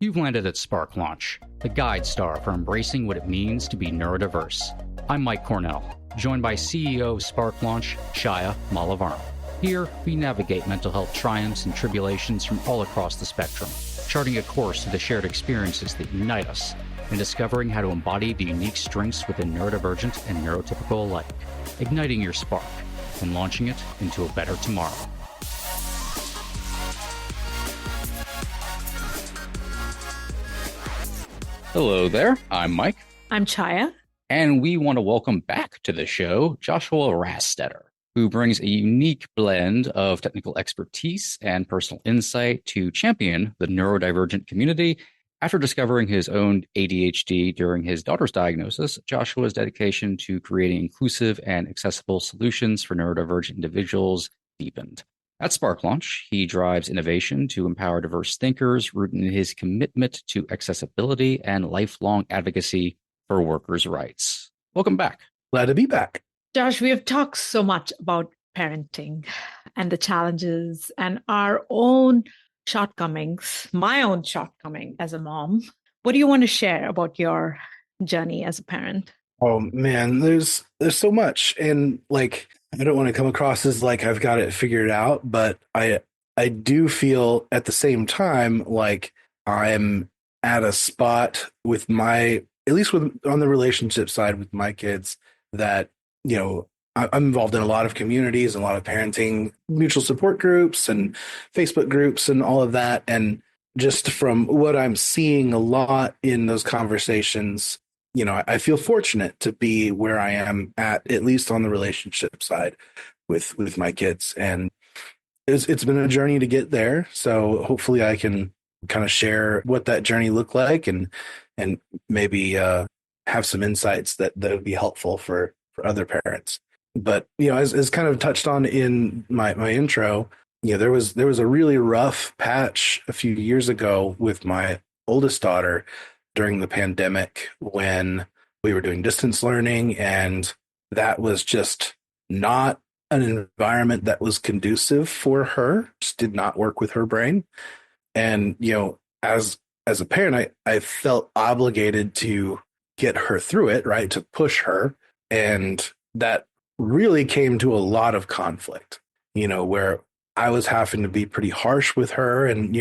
You've landed at Spark Launch, the guide star for embracing what it means to be neurodiverse. I'm Mike Cornell, joined by CEO of Spark Launch, Shaya Malavarma. Here, we navigate mental health triumphs and tribulations from all across the spectrum, charting a course through the shared experiences that unite us, and discovering how to embody the unique strengths within neurodivergent and neurotypical alike, igniting your spark and launching it into a better tomorrow. Hello there, I'm Mike. I'm Chaya. And we want to welcome back to the show Joshua Rastetter, who brings a unique blend of technical expertise and personal insight to champion the neurodivergent community. After discovering his own ADHD during his daughter's diagnosis, Joshua's dedication to creating inclusive and accessible solutions for neurodivergent individuals deepened. At Spark Launch, he drives innovation to empower diverse thinkers, rooted in his commitment to accessibility and lifelong advocacy for workers' rights. Welcome back. Glad to be back. Josh, we have talked so much about parenting and the challenges and our own shortcomings, my own shortcoming as a mom. What do you want to share about your journey as a parent? Oh man, there's so much. And I don't want to come across as like I've got it figured out, but I do feel at the same time like I'm at a spot with at least on the relationship side with my kids that, I'm involved in a lot of communities, a lot of parenting mutual support groups and Facebook groups and all of that. And just from what I'm seeing a lot in those conversations, I feel fortunate to be where I am at least on the relationship side with my kids. And it's been a journey to get there. So hopefully I can kind of share what that journey looked like and maybe have some insights that would be helpful for other parents. But, as kind of touched on in my intro, there was a really rough patch a few years ago with my oldest daughter during the pandemic when we were doing distance learning, and that was just not an environment that was conducive for her. Just did not work with her brain. And, as a parent, I felt obligated to get her through it, right? To push her. And that really came to a lot of conflict, where I was having to be pretty harsh with her. And,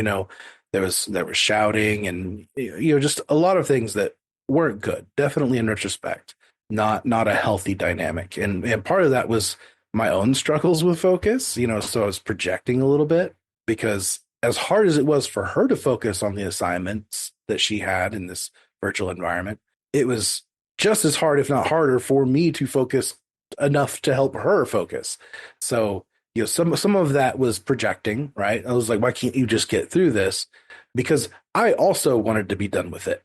there was shouting and, just a lot of things that weren't good, definitely in retrospect, not a healthy dynamic. And part of that was my own struggles with focus, so I was projecting a little bit because as hard as it was for her to focus on the assignments that she had in this virtual environment, it was just as hard, if not harder, for me to focus enough to help her focus. So, some of that was projecting, right? I was like, why can't you just get through this? Because I also wanted to be done with it.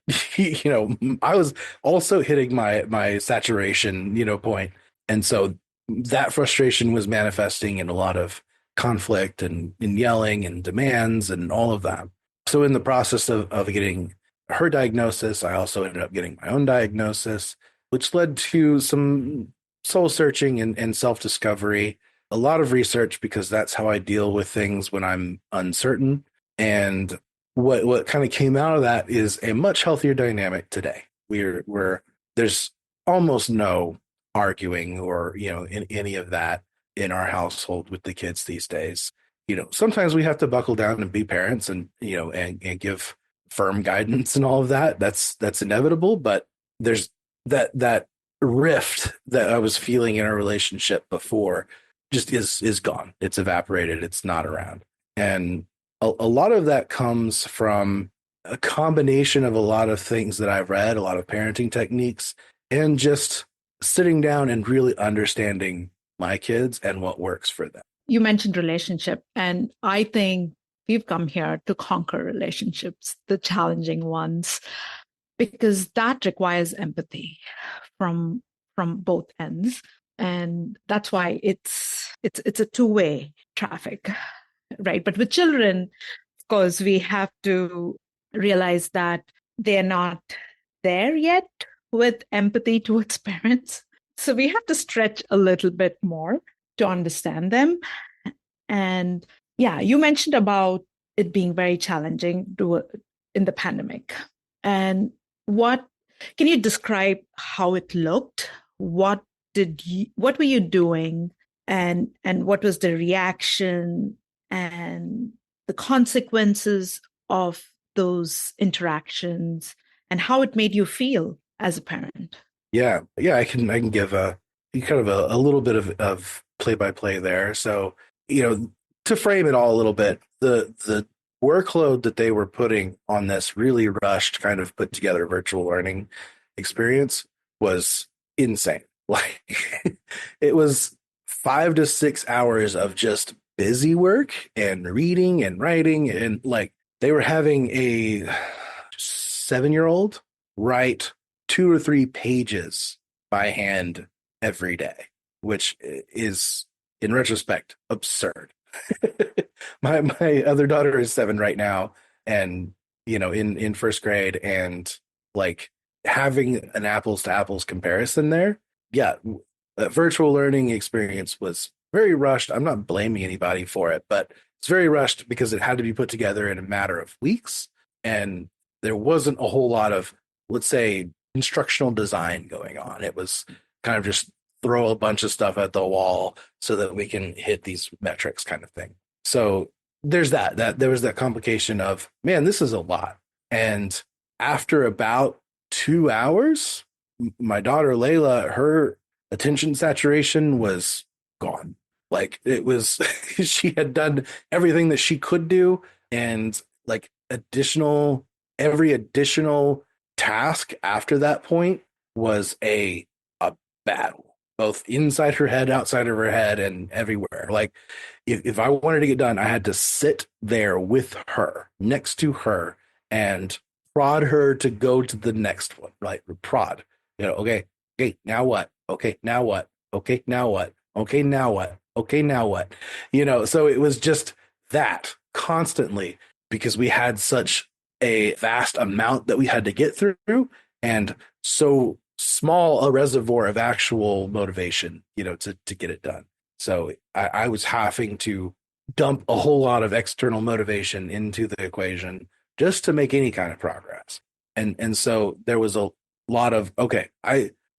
I was also hitting my saturation, point. And so that frustration was manifesting in a lot of conflict and in yelling and demands and all of that. So in the process of getting her diagnosis, I also ended up getting my own diagnosis, which led to some soul searching and self-discovery, a lot of research, because that's how I deal with things when I'm uncertain. And what kind of came out of that is a much healthier dynamic today. There's almost no arguing or, in any of that in our household with the kids these days. Sometimes we have to buckle down and be parents and, and give firm guidance and all of that. That's inevitable, but there's that rift that I was feeling in our relationship before just is gone. It's evaporated. It's not around. And a lot of that comes from a combination of a lot of things that I've read, a lot of parenting techniques, and just sitting down and really understanding my kids and what works for them. You mentioned relationship, and I think we've come here to conquer relationships, the challenging ones, because that requires empathy from both ends. And that's why it's a two-way traffic, right? But with children, of course, we have to realize that they're not there yet with empathy towards parents. So we have to stretch a little bit more to understand them. And yeah, you mentioned about it being very challenging in the pandemic. And what can you describe how it looked? What were you doing? And what was the reaction and the consequences of those interactions and how it made you feel as a parent? Yeah, I can give a kind of a little bit of play by play there. So, to frame it all a little bit, the workload that they were putting on this really rushed, kind of put together virtual learning experience was insane. Like it was 5 to 6 hours of just busy work and reading and writing, and like they were having a 7-year-old write 2 or 3 pages by hand every day, which is, in retrospect, absurd. My other daughter is 7 right now, and in first grade, and like having an apples to apples comparison there. Yeah, the virtual learning experience was very rushed. I'm not blaming anybody for it, but it's very rushed because it had to be put together in a matter of weeks, and there wasn't a whole lot of, let's say, instructional design going on. It was kind of just throw a bunch of stuff at the wall so that we can hit these metrics kind of thing. So there's that there was that complication of, man, this is a lot. And after about 2 hours, my daughter Layla, her attention saturation was gone. Like it was, she had done everything that she could do, and like every additional task after that point was a battle, both inside her head, outside of her head, and everywhere. Like if I wanted to get done, I had to sit there with her, next to her, and prod her to go to the next one. Right? Prod. Okay, now what? Okay, now what? Okay, now what? Okay, now what? Okay, now what? So it was just that constantly, because we had such a vast amount that we had to get through, and so small a reservoir of actual motivation, to get it done. So I was having to dump a whole lot of external motivation into the equation just to make any kind of progress. And so there was a lot of, okay,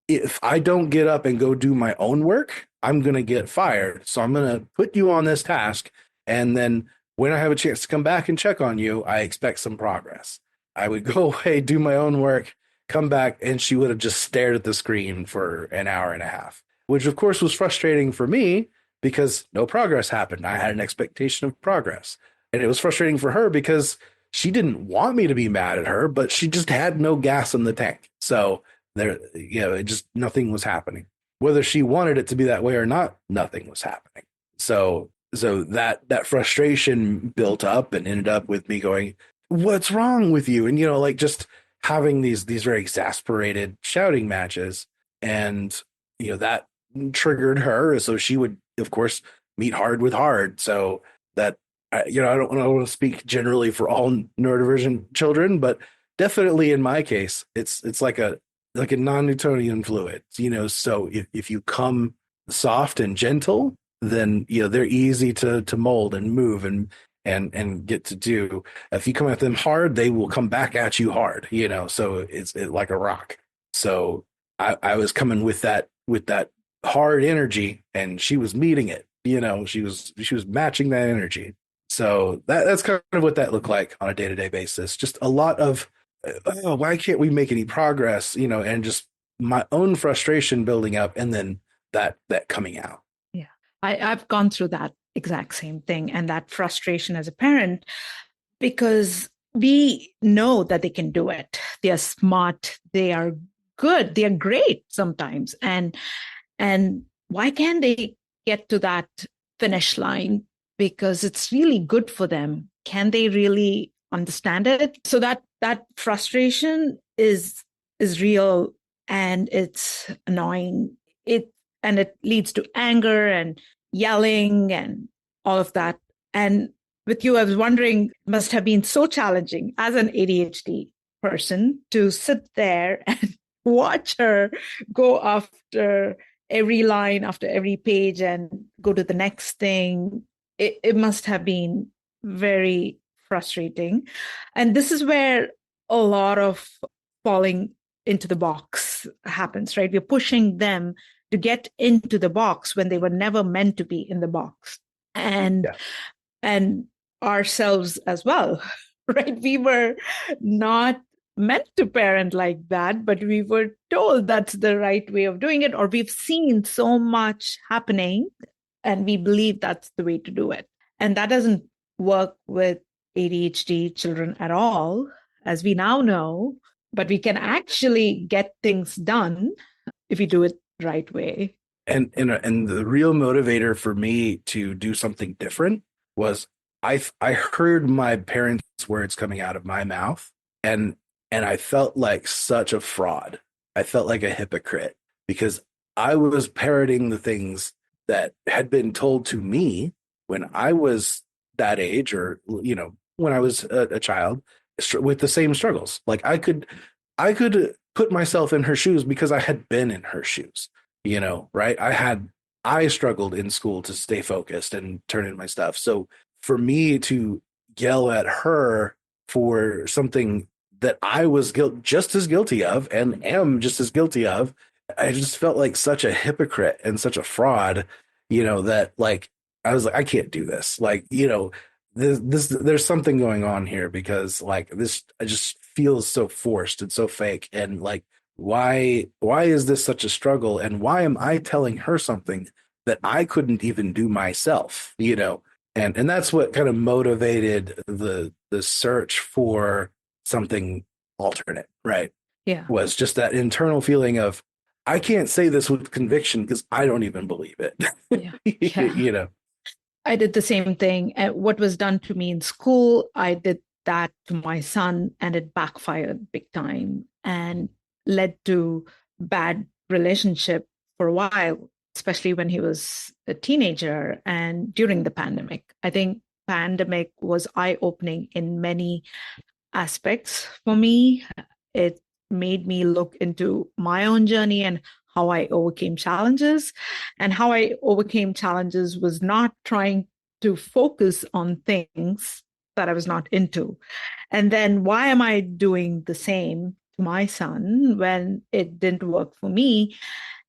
if I don't get up and go do my own work, I'm going to get fired. So I'm going to put you on this task. And then when I have a chance to come back and check on you, I expect some progress. I would go away, do my own work, come back, and she would have just stared at the screen for an hour and a half, which of course was frustrating for me because no progress happened. I had an expectation of progress. And it was frustrating for her because she didn't want me to be mad at her, but she just had no gas in the tank. So there, it just, nothing was happening. Whether she wanted it to be that way or not, nothing was happening. So that frustration built up and ended up with me going, what's wrong with you? And, like just having these very exasperated shouting matches. And, that triggered her. So she would, of course, meet hard with hard. So that, I don't want to speak generally for all neurodivergent children, but definitely in my case, it's like a non-Newtonian fluid, so if you come soft and gentle, then, they're easy to mold and move and get to do. If you come at them hard, they will come back at you hard, so it's like a rock. So I was coming with that hard energy, and she was meeting it, she was matching that energy. So that's kind of what that looked like on a day-to-day basis. Just a lot of, oh, why can't we make any progress? And just my own frustration building up, and then that coming out. Yeah, I've gone through that exact same thing, and that frustration as a parent, because we know that they can do it. They are smart. They are good. They are great sometimes. And why can't they get to that finish line? Because it's really good for them. Can they really understand it? So that frustration is real, and it's annoying. It leads to anger and yelling and all of that. And with you, I was wondering, it must have been so challenging as an ADHD person to sit there and watch her go after every line, after every page, and go to the next thing. It must have been very frustrating. And this is where a lot of falling into the box happens, right? We're pushing them to get into the box when they were never meant to be in the box. And Yeah. and ourselves as well, right? We were not meant to parent like that, but we were told that's the right way of doing it, or we've seen so much happening and we believe that's the way to do it. And that doesn't work with ADHD children at all, as we now know, but we can actually get things done if we do it the right way. And the real motivator for me to do something different was I heard my parents' words coming out of my mouth, and I felt like such a fraud. I felt like a hypocrite because I was parroting the things that had been told to me when I was that age, or when I was a child, with the same struggles. Like I could put myself in her shoes because I had been in her shoes, right? I struggled in school to stay focused and turn in my stuff. So for me to yell at her for something that I was just as guilty of and am just as guilty of, I just felt like such a hypocrite and such a fraud, that like I was like, I can't do this. Like, this there's something going on here, because like this I just feels so forced and so fake, and like why is this such a struggle, and why am I telling her something that I couldn't even do myself, and that's what kind of motivated the search for something alternate, right? Yeah. Was just that internal feeling of, I can't say this with conviction because I don't even believe it. Yeah. Yeah. I did the same thing. What was done to me in school, I did that to my son, and it backfired big time and led to bad relationship for a while, especially when he was a teenager and during the pandemic. I think pandemic was eye-opening in many aspects for me. It made me look into my own journey and how I overcame challenges. And how I overcame challenges was not trying to focus on things that I was not into. And then why am I doing the same to my son when it didn't work for me?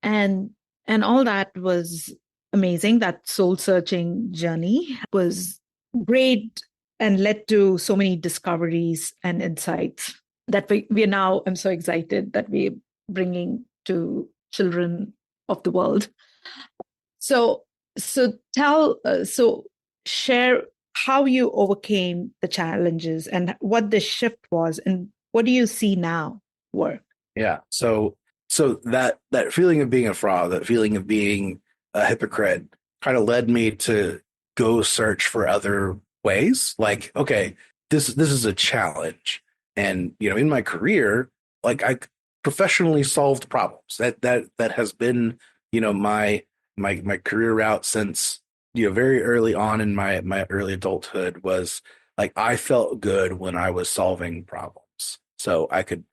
And all that was amazing. That soul searching journey was great and led to so many discoveries and insights that we are now, I'm so excited that we're bringing to children of the world. So share how you overcame the challenges and what the shift was, and what do you see now work? Yeah. So that feeling of being a fraud, that feeling of being a hypocrite, kind of led me to go search for other ways. Like, okay, this is a challenge, and in my career, like I professionally solved problems. That has been my career route since very early on in my early adulthood. Was like, I felt good when I was solving problems, so I could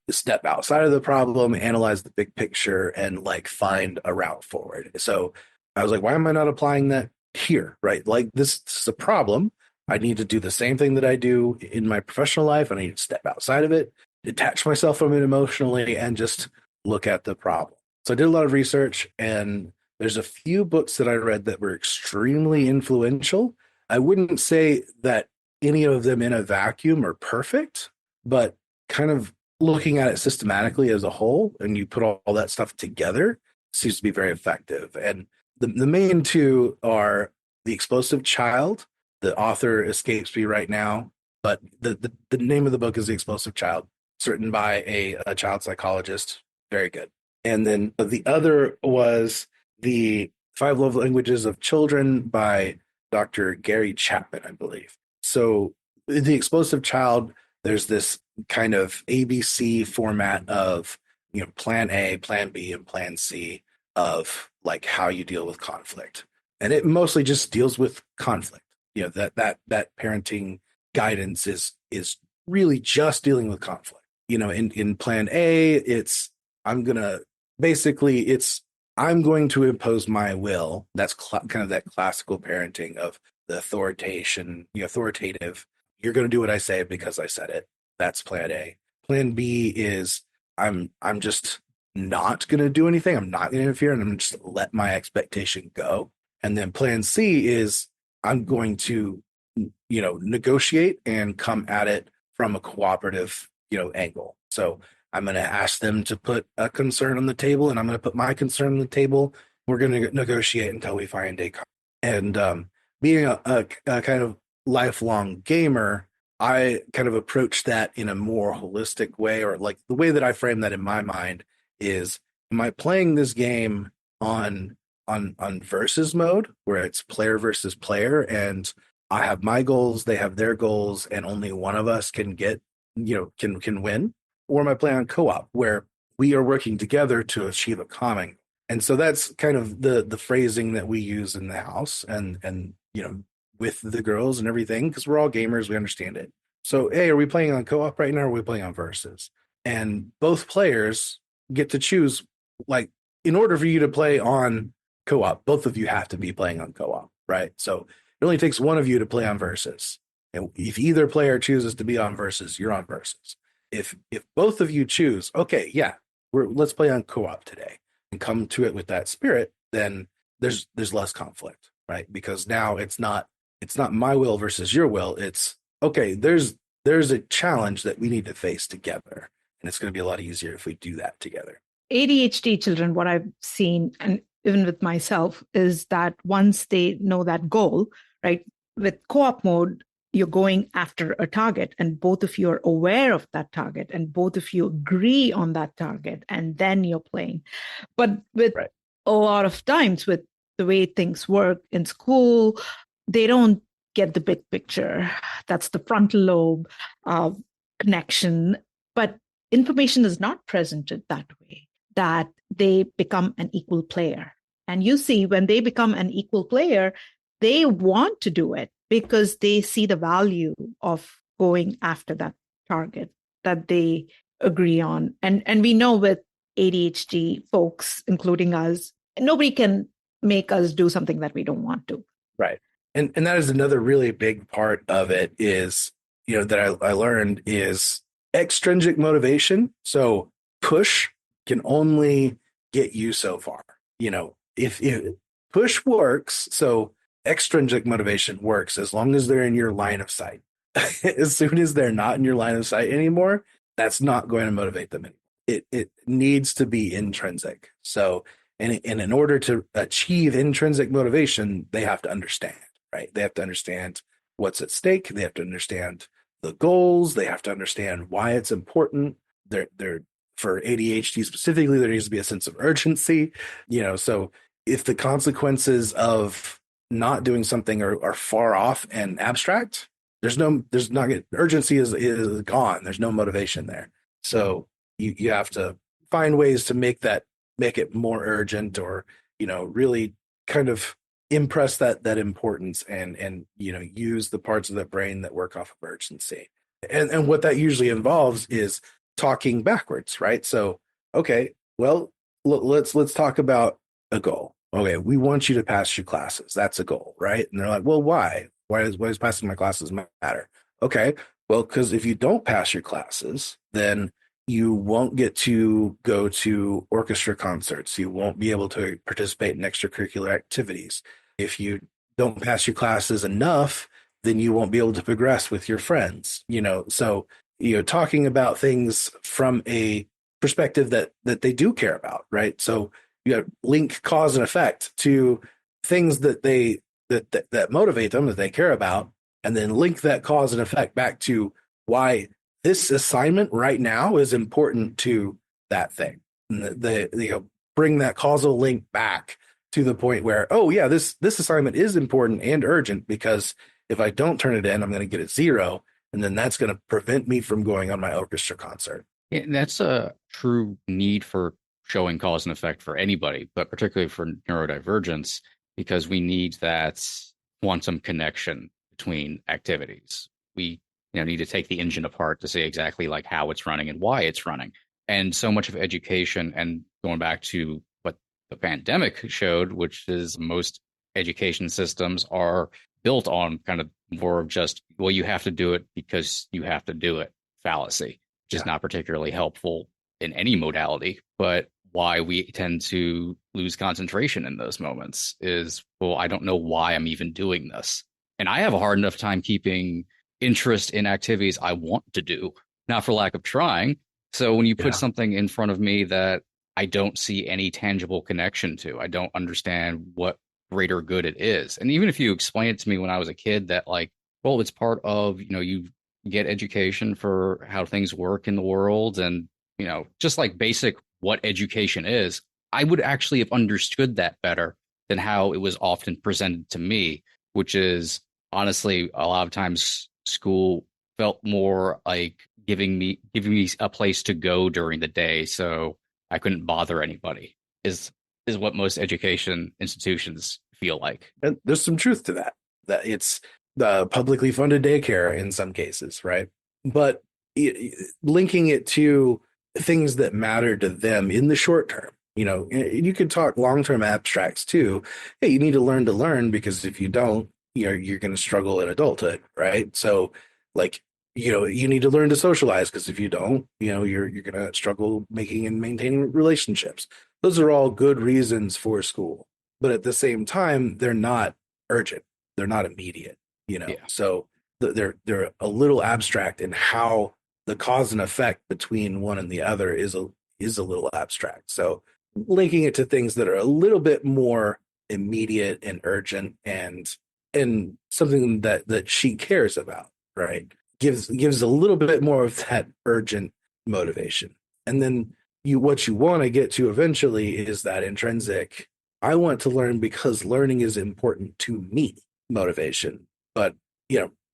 step outside of the problem, analyze the big picture, and like find a route forward. So I was like, why am I not applying that here? Right? Like, this is a problem. I need to do the same thing that I do in my professional life, and I need to step outside of it, detach myself from it emotionally, and just look at the problem. So I did a lot of research, and there's a few books that I read that were extremely influential. I wouldn't say that any of them in a vacuum are perfect, but kind of looking at it systematically as a whole, and you put all that stuff together, seems to be very effective. And the main two are The Explosive Child. The author escapes me right now, but the name of the book is The Explosive Child. It's written by a child psychologist. Very good. And then the other was The Five Love Languages of Children by Dr. Gary Chapman, I believe. So The Explosive Child, there's this kind of ABC format of, plan A, plan B, and plan C of like how you deal with conflict. And it mostly just deals with conflict. That parenting guidance is really just dealing with conflict. In plan A, it's I'm gonna basically it's I'm going to impose my will. That's kind of that classical parenting of the authoritative you're going to do what I say because I said it. That's plan A. Plan B is I'm just not going to do anything. I'm not going to interfere, and I'm just let my expectation go. And then plan C is I'm going to, negotiate and come at it from a cooperative, angle. So I'm going to ask them to put a concern on the table, and I'm going to put my concern on the table. We're going to negotiate until we find a. And being a kind of lifelong gamer, I kind of approach that in a more holistic way, or like the way that I frame that in my mind is, am I playing this game on versus mode where it's player versus player, and I have my goals, they have their goals, and only one of us can get, can win? Or am I playing on co-op where we are working together to achieve a common? And so that's kind of the phrasing that we use in the house, and with the girls and everything, because we're all gamers, we understand it. So, hey, are we playing on co-op right now, or are we playing on versus? And both players get to choose, like, in order for you to play on co-op, both of you have to be playing on co-op, right? So it only takes one of you to play on versus. And if either player chooses to be on versus, you're on versus. If both of you choose, okay, yeah, let's play on co-op today, and come to it with that spirit, then there's less conflict, right? Because now it's not my will versus your will. It's okay, there's a challenge that we need to face together, and it's going to be a lot easier if we do that together. ADHD children, what I've seen, and even with myself, is that once they know that goal, right, with co-op mode, you're going after a target, and both of you are aware of that target, and both of you agree on that target, and then you're playing. But with Right. a lot of times, with the way things work in school, they don't get the big picture. That's the frontal lobe connection. But information is not presented that way, that they become an equal player. And you see, when they become an equal player, they want to do it because they see the value of going after that target that they agree on. And we know with ADHD folks, including us, nobody can make us do something that we don't want to. Right. And that is another really big part of it is, that I learned is extrinsic motivation. So push can only get you so far. If push works, so extrinsic motivation works as long as they're in your line of sight. As soon as they're not in your line of sight anymore, that's not going to motivate them anymore. It needs to be intrinsic. So, and in order to achieve intrinsic motivation, they have to understand, right? They have to understand what's at stake. They have to understand the goals. They have to understand why it's important. They're for ADHD specifically, there needs to be a sense of urgency. So if the consequences of not doing something are far off and abstract, urgency is gone. There's no motivation there. So you have to find ways to make it more urgent, or really kind of impress that importance, and use the parts of the brain that work off of urgency. And what that usually involves is talking backwards, right? So okay, well, let's talk about a goal. Okay, we want you to pass your classes. That's a goal, right? And they're like, well, why? Why does passing my classes matter? Okay, well, because if you don't pass your classes, then you won't get to go to orchestra concerts. You won't be able to participate in extracurricular activities. If you don't pass your classes enough, then you won't be able to progress with your friends. So talking about things from a perspective that they do care about, right? So link cause and effect to things that that motivate them, that they care about, and then link that cause and effect back to why this assignment right now is important to that thing. And bring that causal link back to the point where, oh yeah, this assignment is important and urgent, because if I don't turn it in, I'm going to get a 0, and then that's going to prevent me from going on my orchestra concert. Yeah, that's a true need for showing cause and effect for anybody, but particularly for neurodivergence, because we need that quantum connection between activities. We need to take the engine apart to see exactly like how it's running and why it's running. And so much of education, and going back to what the pandemic showed, which is most education systems are built on kind of more of just, well, you have to do it because you have to do it fallacy, which is not particularly helpful in any modality. But why we tend to lose concentration in those moments is, well, I don't know why I'm even doing this. And I have a hard enough time keeping interest in activities I want to do, not for lack of trying. So when you put something in front of me that I don't see any tangible connection to, I don't understand what greater good it is. And even if you explain it to me when I was a kid that like, well, it's part of, you get education for how things work in the world and, just like basic what education is, I would actually have understood that better than how it was often presented to me, which is honestly a lot of times school felt more like giving me a place to go during the day so I couldn't bother anybody is what most education institutions feel like. And there's some truth to that. That it's the publicly funded daycare in some cases, right? But linking it to things that matter to them in the short term. You could talk long-term abstracts too. Hey, you need to learn because if you don't, you're going to struggle in adulthood, right? So, like, you need to learn to socialize because if you don't, you're going to struggle making and maintaining relationships. Those are all good reasons for school, but at the same time, they're not urgent. They're not immediate. So they're a little abstract in how the cause and effect between one and the other is a little abstract. So linking it to things that are a little bit more immediate and urgent and something that she cares about, right? Gives a little bit more of that urgent motivation. And then what you want to get to eventually is that intrinsic, I want to learn because learning is important to me motivation. But,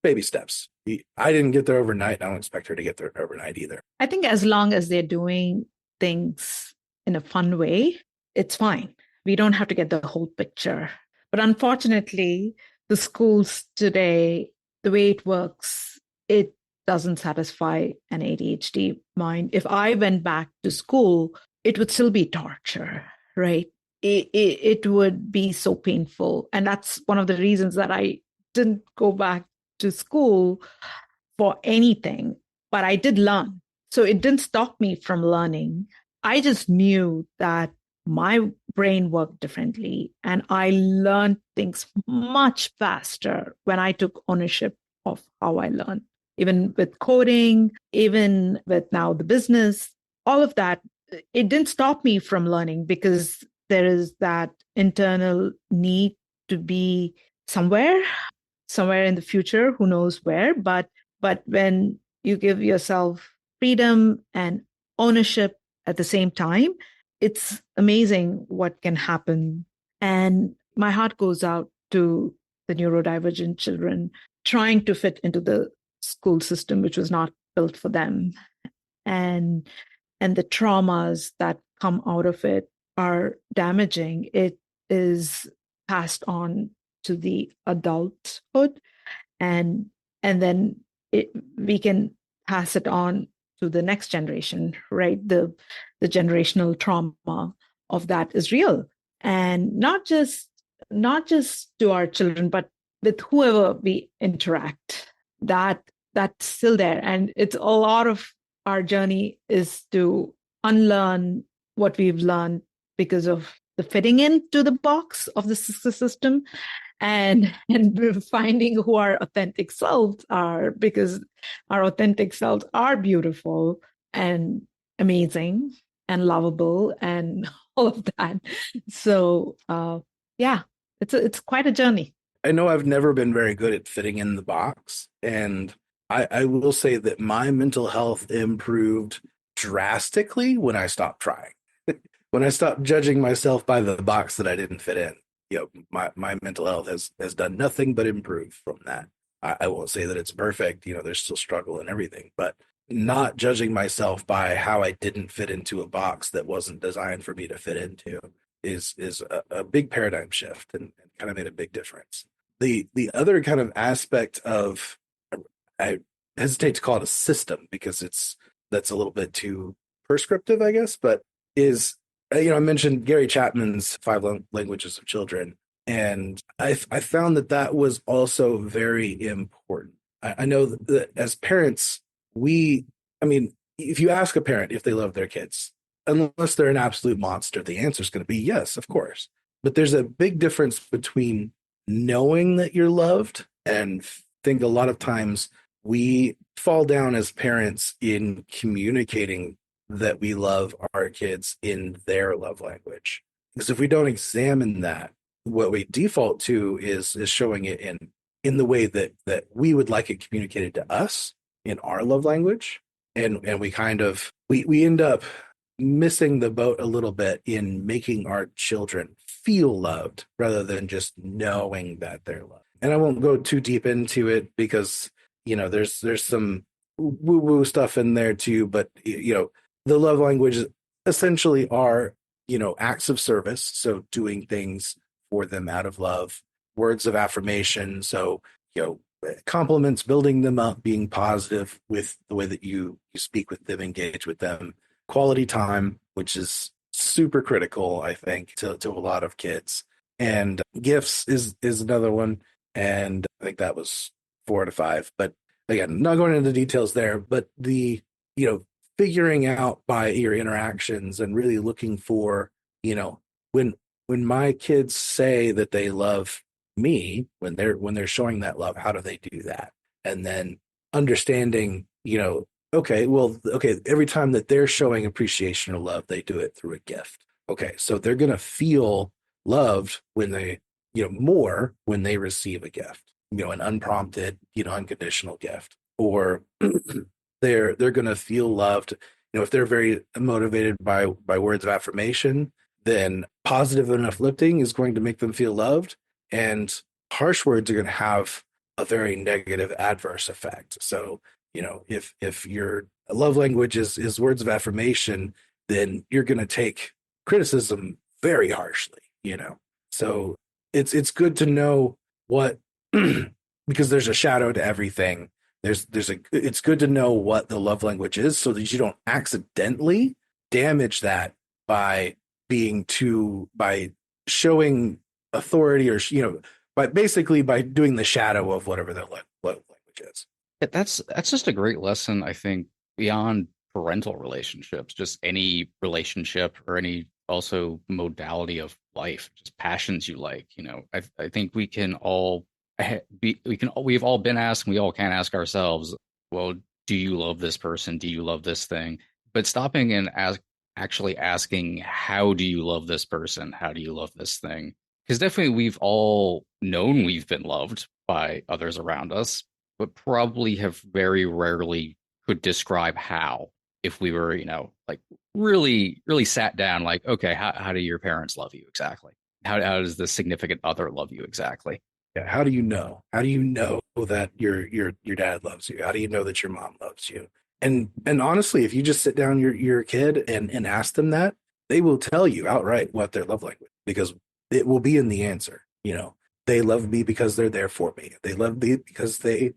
baby steps. I didn't get there overnight. I don't expect her to get there overnight either. I think as long as they're doing things in a fun way, it's fine. We don't have to get the whole picture. But unfortunately, the schools today, the way it works, it doesn't satisfy an ADHD mind. If I went back to school, it would still be torture, right? It would be so painful. And that's one of the reasons that I didn't go back to school for anything, but I did learn. So it didn't stop me from learning. I just knew that my brain worked differently and I learned things much faster when I took ownership of how I learned. Even with coding, even with now the business, all of that, it didn't stop me from learning because there is that internal need to be somewhere in the future, who knows where, but when you give yourself freedom and ownership at the same time, it's amazing what can happen. And my heart goes out to the neurodivergent children trying to fit into the school system, which was not built for them. And the traumas that come out of it are damaging. It is passed on to the adulthood, and then we can pass it on to the next generation, right? The generational trauma of that is real, and not just to our children, but with whoever we interact. That's still there, and it's a lot of our journey is to unlearn what we've learned because of the fitting into the box of the system, and finding who our authentic selves are, because our authentic selves are beautiful and amazing and lovable and all of that. So it's quite a journey. I know I've never been very good at fitting in the box, and I will say that my mental health improved drastically when I stopped trying. When I stopped judging myself by the box that I didn't fit in. My mental health has done nothing but improve from that. I won't say that it's perfect. There's still struggle and everything, but not judging myself by how I didn't fit into a box that wasn't designed for me to fit into is a big paradigm shift and kind of made a big difference. The other kind of aspect of, I hesitate to call it a system because that's a little bit too prescriptive, I guess, but is, I mentioned Gary Chapman's 5 languages of children. And I found that was also very important. I know that as parents, I mean, if you ask a parent if they love their kids, unless they're an absolute monster, the answer is going to be yes, of course. But there's a big difference between knowing that you're loved, and think a lot of times we fall down as parents in communicating that we love our kids in their love language. Because if we don't examine that, what we default to is showing it in the way that we would like it communicated to us in our love language. And we kind of we end up missing the boat a little bit in making our children feel loved rather than just knowing that they're loved. And I won't go too deep into it because, there's some woo-woo stuff in there too, but the love languages essentially are, acts of service. So doing things for them out of love, words of affirmation. So, compliments, building them up, being positive with the way that you speak with them, engage with them, quality time, which is super critical, I think, to a lot of kids. And gifts is another one. And I think that was 4 to 5. But again, not going into details there, but the, figuring out by your interactions and really looking for, when my kids say that they love me, when they're showing that love, how do they do that? And then understanding, okay, every time that they're showing appreciation or love, they do it through a gift. Okay, so they're going to feel loved when they, more when they receive a gift, an unprompted, unconditional gift. Or they're going to feel loved, if they're very motivated by words of affirmation, then positive and uplifting is going to make them feel loved. And harsh words are going to have a very negative adverse effect. So, if your love language is words of affirmation, then you're going to take criticism very harshly, So it's good to know what, because there's a shadow to everything. It's good to know what the love language is so that you don't accidentally damage that by by showing authority, or by doing the shadow of whatever their love language is. That's just a great lesson, I think, beyond parental relationships, just any relationship or any also modality of life, just passions you like. I think we can all we've all been asked, and we all can ask ourselves, well, do you love this person? Do you love this thing? But stopping and actually asking, how do you love this person? How do you love this thing? Because definitely we've all known we've been loved by others around us, but probably have very rarely could describe how. If we were, like really, really sat down, like, okay, how do your parents love you exactly? How does the significant other love you exactly? Yeah, how do you know? How do you know that your dad loves you? How do you know that your mom loves you? And honestly, if you just sit down your kid and ask them that, they will tell you outright what their love language, because it will be in the answer. They love me because they're there for me. They love me because they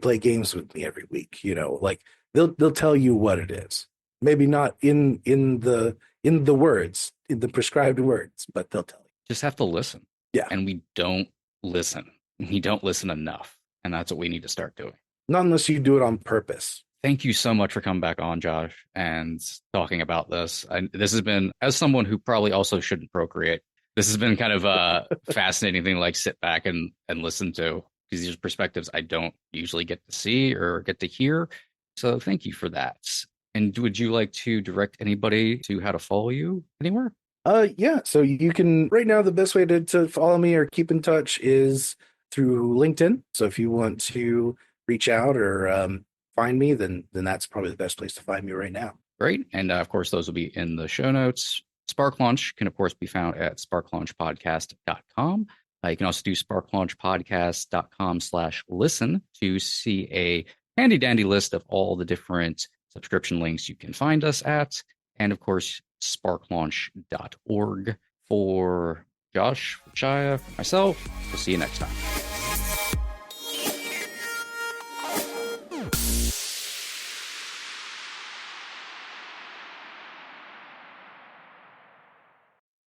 play games with me every week. Like they'll tell you what it is. Maybe not in the words, in the prescribed words, but they'll tell you. Just have to listen. Yeah. And we don't listen. We don't listen enough. And that's what we need to start doing. Not unless you do it on purpose. Thank you so much for coming back on, Josh, and talking about this. This has been, as someone who probably also shouldn't procreate, this has been kind of a fascinating thing to like sit back and listen to, because these are perspectives I don't usually get to see or get to hear. So thank you for that. And would you like to direct anybody to how to follow you anywhere? Yeah. So you can, right now, the best way to follow me or keep in touch is through LinkedIn. So if you want to reach out or find me, then that's probably the best place to find me right now. Great. And of course, those will be in the show notes. Spark Launch can, of course, be found at sparklaunchpodcast.com. You can also do sparklaunchpodcast.com/listen to see a handy dandy list of all the different subscription links you can find us at. And of course, sparklaunch.org. For Josh, for Shia, for myself, we'll see you next time.